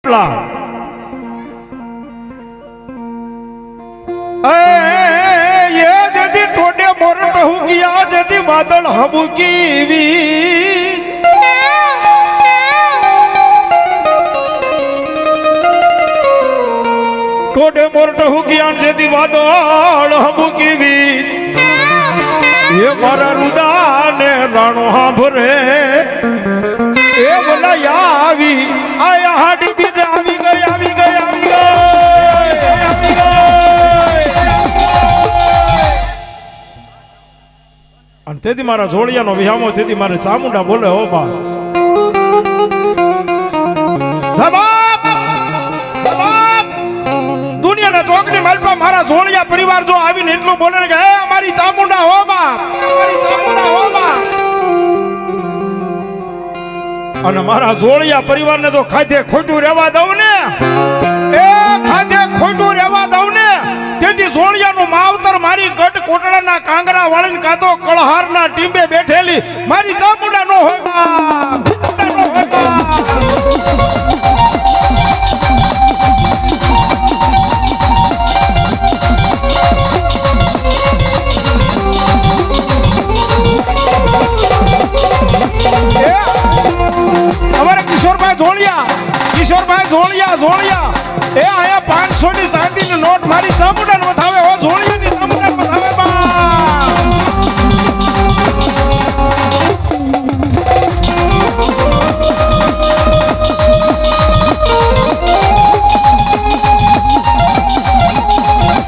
ये जदी टोडे मोरट हुकिया जदी बादल हबुकी वी टोडे मोरट हुकिया जदी बादल हबुकी वी ये मारा रुदा ने राणो हांभरे ए बोला यावी आया हाडी बीजे आवी गई आवी गई आवी गई અને તેથી મારા જોડિયાનો વિહામો તેથી મારે ચામુંડા બોલે હો બા જવાબ જવાબ દુનિયાના ચોકની માલપા મારા જોડિયા પરિવાર જો આવીને એટલું બોલે ને કે હે અમારી ચામુંડા હો બા અમારી ચામુંડા હો બા અને મારા જોડિયા પરિવારને તો ખાધે ખોટું રહેવા દઉં ને એ ખાધે ખોટું રહેવા દઉં ને તેથી જોડિયાનું માવતર મારી ગઢ કોટડાના કાંગરા વાળીને કાતો કળહારના ટીંબે બેઠેલી મારી ચામુંડા નો હોય બા નો હોય બા કિશોરભાઈ જોડિયા એ આયા 500 ની ચાંદીની નોટ મારી ચામુંડાને વધાવે હો જોડિયાની ચામુંડાને વધાવે બા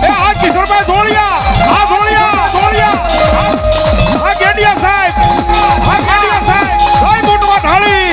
એ આ કિશોરભાઈ જોડિયા આ ગેડિયા સાહેબ ભાઈ મોટવા ઢાળી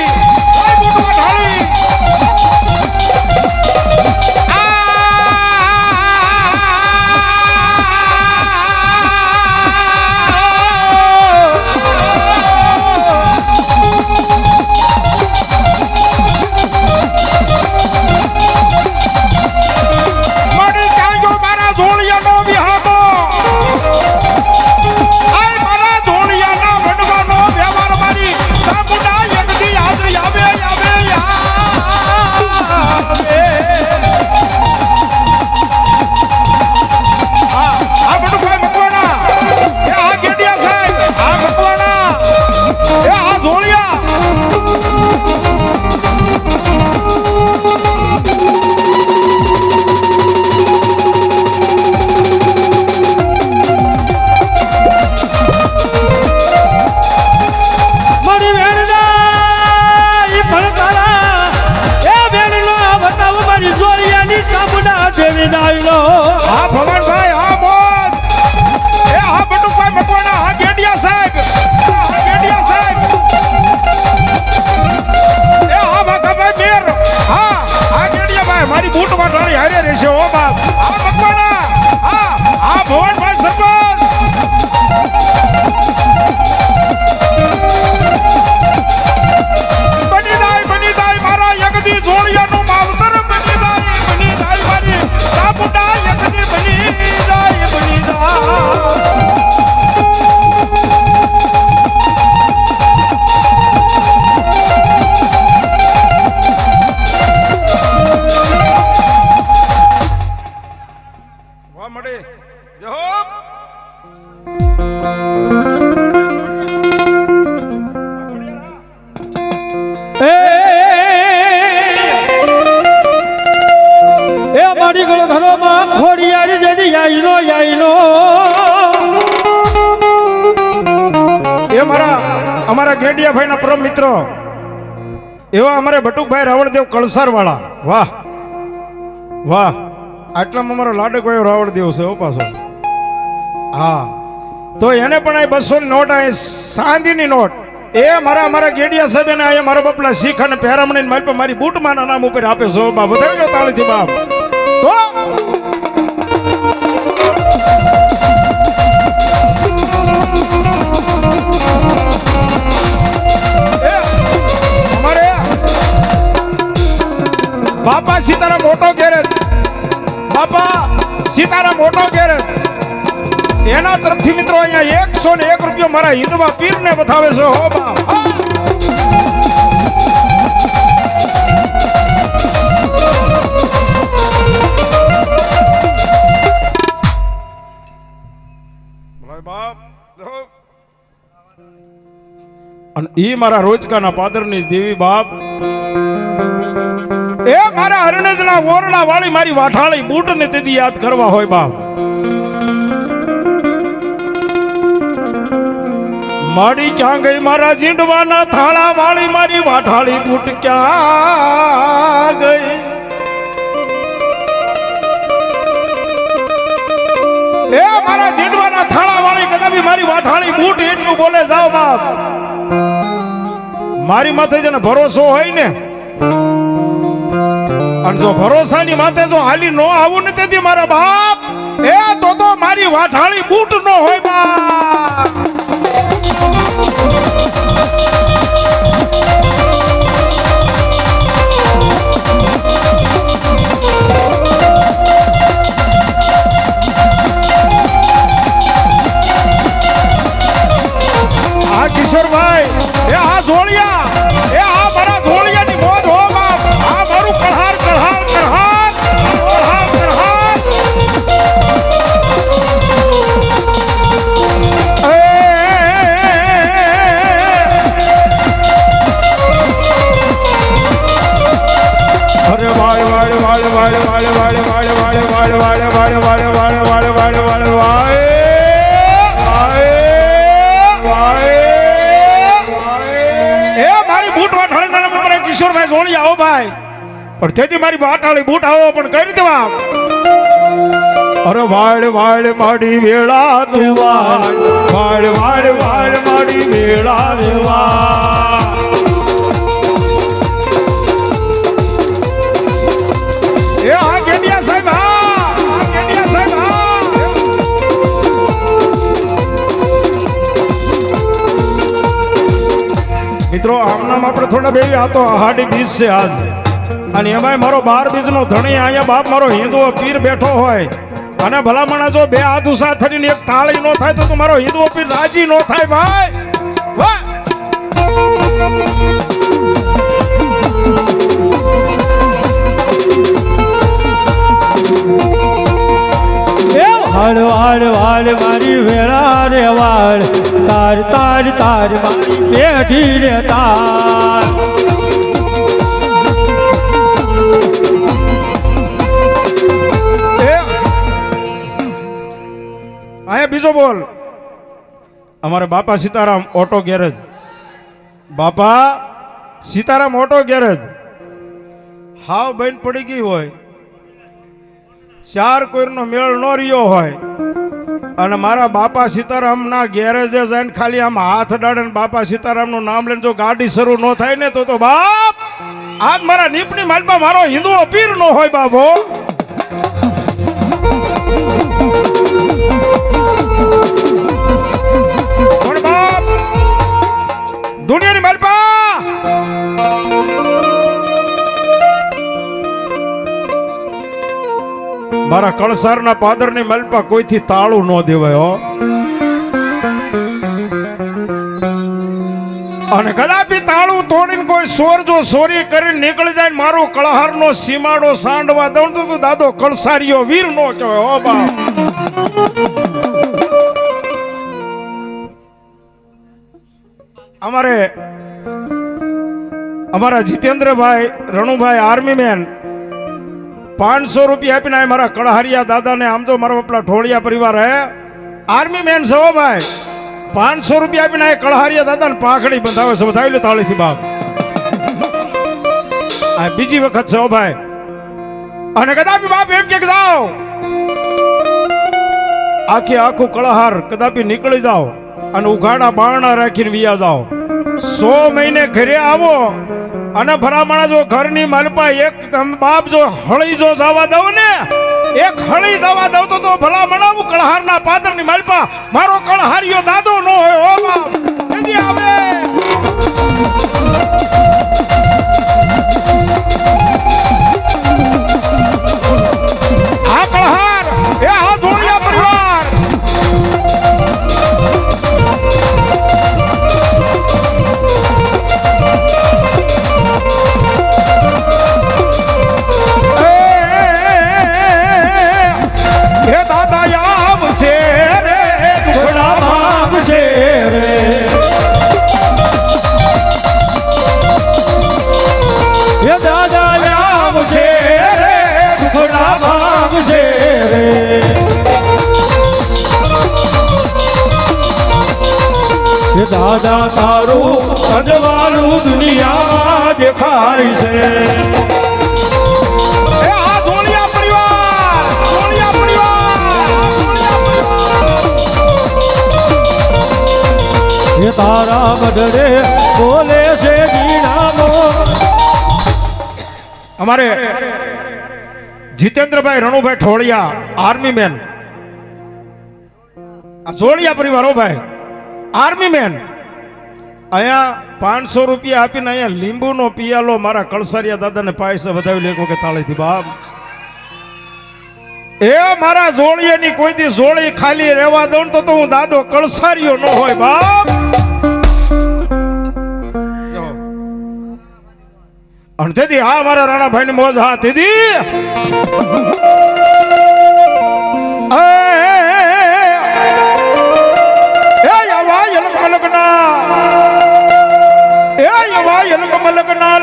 મારી બૂટ વાળી હારે રહેશે ઓ બાપ આ મકવાણા આ ભવનભાઈ સરપંચ બની જાય મારા યગદી જોડિયાનું માવતર બની જાય મારી ચામુંડા યગદી બની જાય મળે જહોબ એ મારી ગળો ઘરોમાં ખોડિયારી જેની આઈનો એ અમારા ગેડિયા ભાઈના પરમ મિત્ર એવા અમારે બટુકભાઈ રાવણદેવ કળસાર વાળા વાહ વાહ આટલામાં અમારો લાડક ભાઈ રાવણદેવ છે ઓ પાછો હા તો એને પણ આ 200 ની નોટ આ ચાંદીની નોટ એ મારા ગેડિયા સાહેબ ને આ મારો બપલા શીખ અને પહેરામણી મારી પર મારી બૂટમાના નામ ઉપર આપે છો બા વધાવી લો તાળીથી બાપ તો અમારે બાપા સીતારામ મોટો ગેરેજ બાપા સીતારામ મોટો ગેરેજ એના તરફથી મિત્રો અહીંયા 101 રૂપિયા મારા હિન્દવા પીરને બતાવે છે હો બાપ અને ઈ મારા રોજકાના પાદરની દેવી બાપ એ મારા હરણેજના ઓરડા વાળી મારી વાઠાળી બૂટ ને તેથી યાદ કરવા હોય બાપ માડી ક્યાં ગઈ મારા જીંડવાના થાળા વાળી મારી વાઠાળી બૂટ ક્યાં ગઈ એ મારા જીંડવાના થાળા વાળી કદાપી મારી વાઠાળી બૂટ એટલું બોલે જાઓ બાપ મારી માથે જેને ભરોસો હોય ને અને જો ભરોસાની માથે જો હાલી નો આવું ને તેથી મારા બાપ એ તો મારી વાઠાળી બૂટ નો હોય બાપ કિશોરભાઈ એ આ જોડિયા એ આ મારા જોડિયાની મોજ હો બાપ આ મારું કળહાર કળહાર કળહાર કળહાર કળહાર અરે વાળ વાળ વાળ વાળ વાળ વાળ વાળ વાળ વાળ વાળ વાળ વાળ વાળ વાળ વાળ વાળ વાળ કિશોરભાઈ જોડી આવો ભાઈ પણ તેથી મારી વાટાળી બૂટ આવો પણ કઈ રીતે બાપ અરે વાળ વાળ માડી વેળા તું વાળ વાળ વાળ વાળ માડી વેળા રેવા એ આ ગેડિયા સાહેબ આ ગેડિયા સાહેબ મિત્રો આમનામ આપણે થોડા બે આ તો હાડી બીજ છે આજ અને એમાંય મારો 12 બીજનો ધણી અહીંયા બાપ મારો હિન્દુઓ પીર બેઠો હોય અને ભલામણા જો બે હાથ ઉસા થઈને એક તાળી નો થાય તો મારો હિન્દુઓ પીર રાજી નો થાય ભાઈ વાહ હાડ હાડ હાડ મારી વેળા રે વાળ તાર તાર તાર મારી પેઢી રે તાર આયા બીજો બોલ અમારે બાપા સીતારામ ઓટો ગેરેજ બાપા સીતારામ ઓટો ગેરેજ હાવ બન પડી ગઈ હોય ચાર કોઈનો મેળ નો રહ્યો હોય અને મારા બાપા સીતારામના ગેરેજે જઈને ખાલી આમ હાથ ડાળે ને બાપા સીતારામનું નામ લઈને જો ગાડી શરૂ ન થાય ને તો બાપ આજ મારા નીપની માલમાં મારો હિન્દુઓ પીર નો હોય બાપો પણ બાપ દુનિયાની માલપા મારા કળસારના પાદરની મલપા કોઈથી તાળું ન દેવાય હો અને કદાપી તાળું તોડીને કોઈ સોર જો સોરી કરીને નીકળી જાય મારો કળહારનો સીમાડો સાંડવા દઉં તો દાદો કળસારીઓ વીર નો કહેવાય હો બાપ અમારા જીતેન્દ્રભાઈ રણુભાઈ આર્મી મેન 500 રૂપિયા આપીને મારા કળહારિયા દાદાને આમ તો મારા પેલા ઠોળિયા પરિવાર હે આર્મી મેન છે હો ભાઈ 500 રૂપિયા આપીને કળહારિયા દાદાને પાઘડી બંધાવે છે બતાવી લો તાળીથી બાપ આ બીજી વખત છે હો ભાઈ અને કદાપી બાપ એમ કે જાઓ આખું કળહાર કદાપી નીકળી જાઓ અને ઉઘાડા બારણા રાખીને વિયા જાઓ 100 મહિને ઘરે આવો અને ભરામણા જો ઘરની માલપા એક તમે બાપ જો હળી જો જવા દઉં ને એક હળી જવા દઉં તો ભલા મણાવું કળહારના પાદરની માલપા મારો કળહારિયો દાદો નો હોય ઓ બાપ જલ્દી આવે આ કળહાર એ આ ધોળિયા પરિવાર દાદા તારું અજવાળું દુનિયામાં દેખાય છે. એ આ ધોળિયા પરિવાર, ધોળિયા પરિવાર, ધોળિયા પરિવાર. એ તારા બદલે બોલે છે જીણામો. અમારે જીતેન્દ્રભાઈ રણુભાઈ ઠોળિયા આર્મી મેન, આ જોડિયા પરિવાર હો ભાઈ, આર્મી મેન. અહીંયા 500 રૂપિયા આપીને અહીંયા લીંબુનો પિયાલો મારા કળસારિયા દાદાને પાયસે વધાવી લે કે તાળીથી બાપ. એ મારા જોડિયાની કોઈ દી જોડી ખાલી રહેવા દઉં તો હું દાદો કળસારિયો ન હોય બાપ. અને તેથી હા મારા રાણાભાઈ ની મોજ, હા તેથી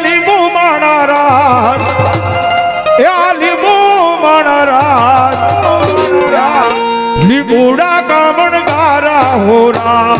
લીંબુ માણારાજ, લીંબુ માણારાજ, લીંબુડા કામણ ગારા હોરા.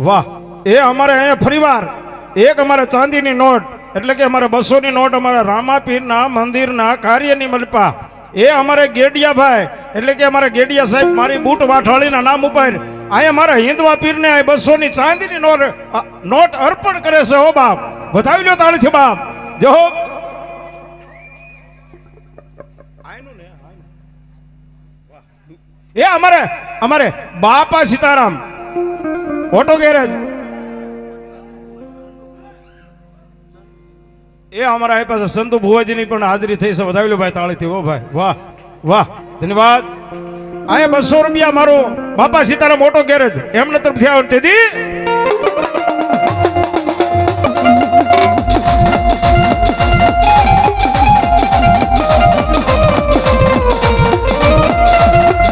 વાહ. એ અમારે અહીંયા ફરીવાર એક અમારે ચાંદીની નોટ એટલે કે અમારે 200 ની નોટ અમારા રામાપીરના મંદિરના કાર્યની મલપા. એ અમારે ગેડિયાભાઈ એટલે કે અમારે ગેડિયા સાહેબ મારી બૂટ વાઠાળીના નામ ઉપર અહીંયા મારા હિન્દવા પીરને 200 ની ચાંદીની નોટ અર્પણ કરે છે. હો બાપ, વધાવી લો તાળીથી બાપ. જો એ અમારે બાપા સીતારામ ઓટો ગેરેજ, એ અમારા એ પાસે સંતુ ભુવાજીની પણ હાજરી થઈ છે. વધાવી લો ભાઈ તાળીથી. ઓ ભાઈ, વાહ વાહ, ધન્યવાદ. આ 200 રૂપિયા મારો બાપા સીતારામ ઓટો ગેરેજ એમને તરફથી આવે તેથી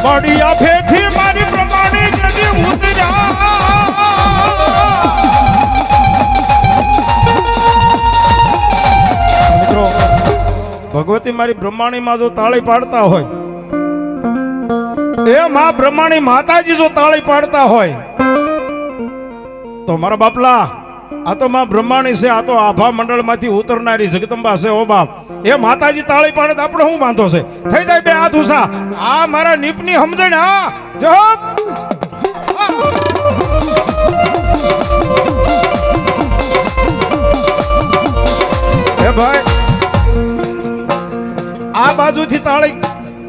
બડિયા ફેથી મારી પ્રમાણે જદી ઉતર્યા. મિત્રો, ભગવતી મારી બ્રહ્માણીમાં જો તાળી પાડતા હોય, એ માં બ્રહ્માણી માતાજી જો તાળી પાડતા હોય તો મારા બાપલા આ તો માં બ્રહ્માણી છે, આ તો આભા મંડળમાંથી ઉતરનારી જગદંબા છે. ઓ બાપ, એ માતાજી તાળી પાડે તો આપણે શું વાંધો છે? થઈ જાય બે હાથ ઉષા. આ મારા નીપની સમજણ. હા જપ. હે ભાઈ, આ બાજુથી તાળી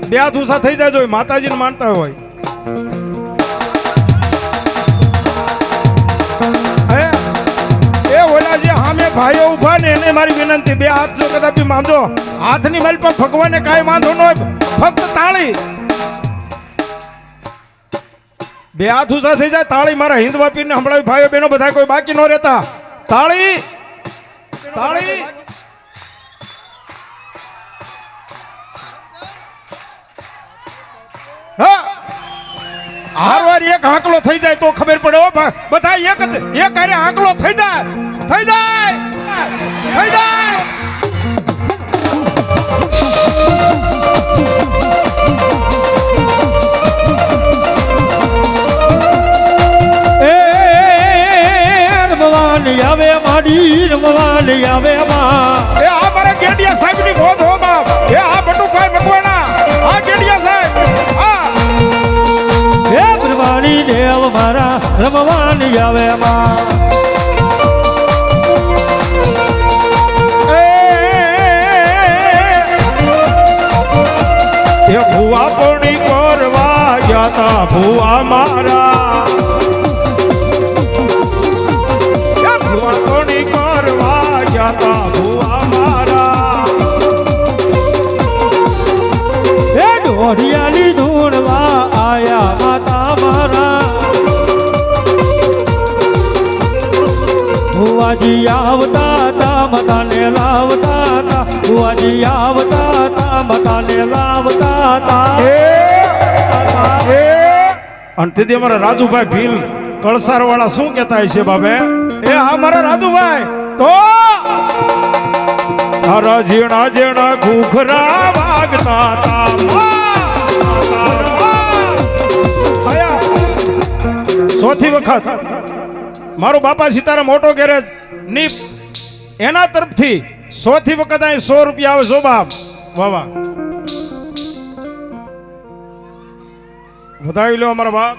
બે હાથ ઉષા થઈ જાય જો માતાજીને માનતા હોય. ઓલા જે સામે ભાઈઓ ઉભા ને એને મારી વિનંતી, બે હાથ જો કદાપી માંગો, હાથની મેલ પર ભગવાને કાંઈ વાંધો ન હોય, ફક્ત તાળી. બે હાથ ઊંચા થઈ જાય તાળી મારા હિન્દવા પીરને સંભળાવી. ભાઈઓ બહેનો બધા કોઈ બાકી ન રહેતા. તાળી તાળી. હા, હારવાર એક આંકલો થઈ જાય તો ખબર પડે. હો બધા એક હારે આંકલો થઈ જાય, થઈ જાય, થઈ જાય. રમવાની આવે માડી, રમવાની આવે માં. એ આ મારા ગેડિયા સાહેબ ની મોજ હો બાપ. એ આ બટુભાઈ મકવાણા, આ ગેડિયા સાહેબ. હે રમવાની દેવ મારા, રમવાની આવે માં. એ ભુવા પોણી કરવા ગયા તા ભુવા મારા, ભુવા પોણી કરવા ગયા તા ભુવા મારા. એ ઢોરિયાની ધૂણવા આયા માતા મારા. ભુવાજી બુવાજી આવતા તા મતાને લાવતા તા બુવાજી આવતા તા મતાને લાવતા તા અને તેથી અમારા રાજુભાઈ ભીલ કળસાર વાળા શું કહેતા હશે બાબે એ હા મારા રાજુભાઈ તો તારા ઝીણા ઝીણા ઘૂઘરા વાગતા તા ચોથી વખત મારો બાપા સીતારામ મોટો ગેરેજ ની એના તરફથી ચોથી વખત અહીં 100 રૂપિયા આવે છો બાપ વાહ વાહ વધાવી લો અમારા બાપ